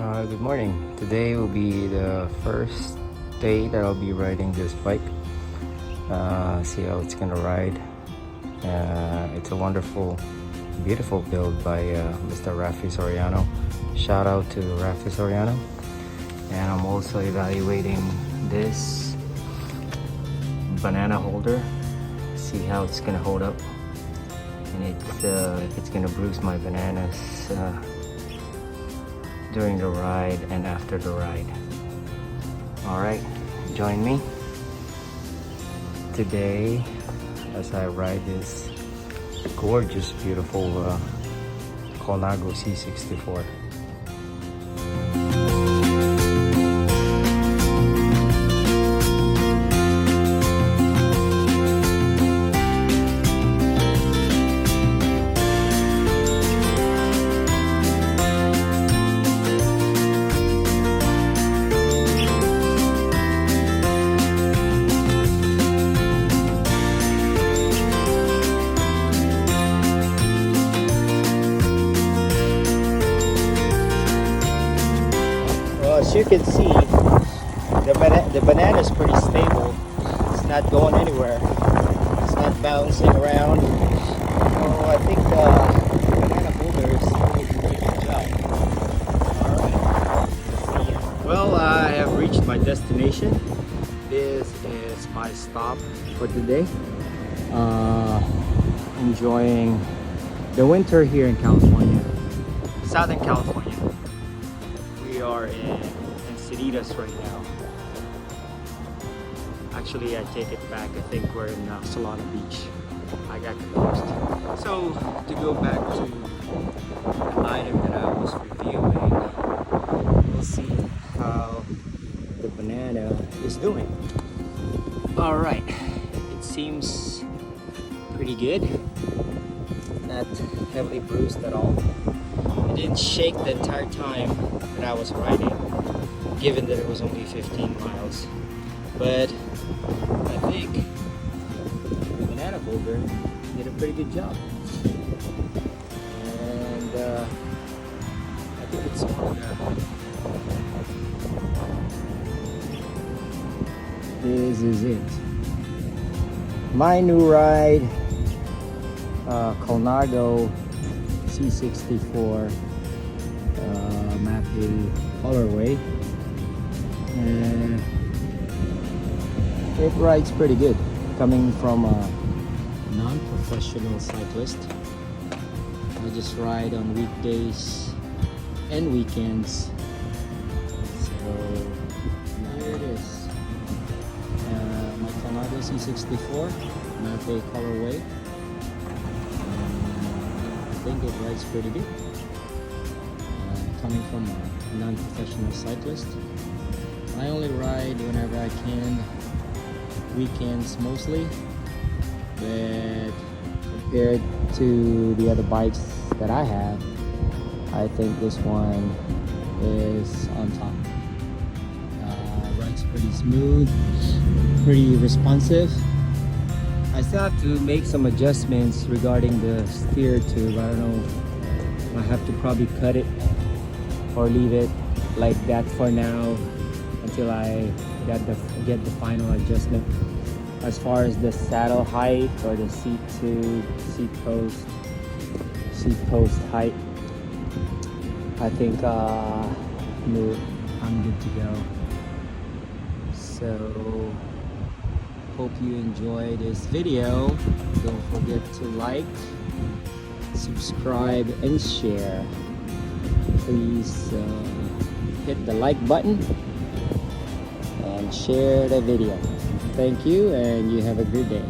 Good morning. Today will be the first day that I'll be riding this bike. See how it's gonna ride. It's a wonderful, beautiful build by Mr. Rafi Soriano. Shout out to Rafi Soriano. And I'm also evaluating this banana holder. See how it's gonna hold up, and if it's gonna bruise my bananas during the ride and after the ride. Alright, join me today as I ride this gorgeous, beautiful Colnago C64. As you can see, the banana is pretty stable. It's not going anywhere. It's not bouncing around. So I think the banana holder is doing a pretty good job. Alright. Well, I have reached my destination. This is my stop for today. Enjoying the winter here in California, Southern California. We are in Encinitas right now. Actually, I take it back. I think we're in Solana Beach. I got confused. So, to go back to the item that I was reviewing, we'll see how the banana is doing. Alright, it seems pretty good. Not heavily bruised at all. It didn't shake the entire time that I was riding, given that it was only 15 miles. But I think the banana holder did a pretty good job. And I think it's this is it. My new ride, Colnago C64 Mapei colorway, and it rides pretty good coming from a non-professional cyclist. I just ride on weekdays and weekends, so here it is, my Colnago C64 Mapei colorway. I think it rides pretty good. Coming from a non-professional cyclist, I only ride whenever I can, weekends mostly, but compared to the other bikes that I have, I think this one is on top. Rides pretty smooth, pretty responsive. I still have to make some adjustments regarding the steer tube. I don't know, I have to probably cut it or leave it like that for now until I get the final adjustment. As far as the saddle height or the seat post height, I think I'm good to go. So hope you enjoy this video. Don't forget to like, subscribe, and share. Please hit the like button and share the video. Thank you, and you have a good day.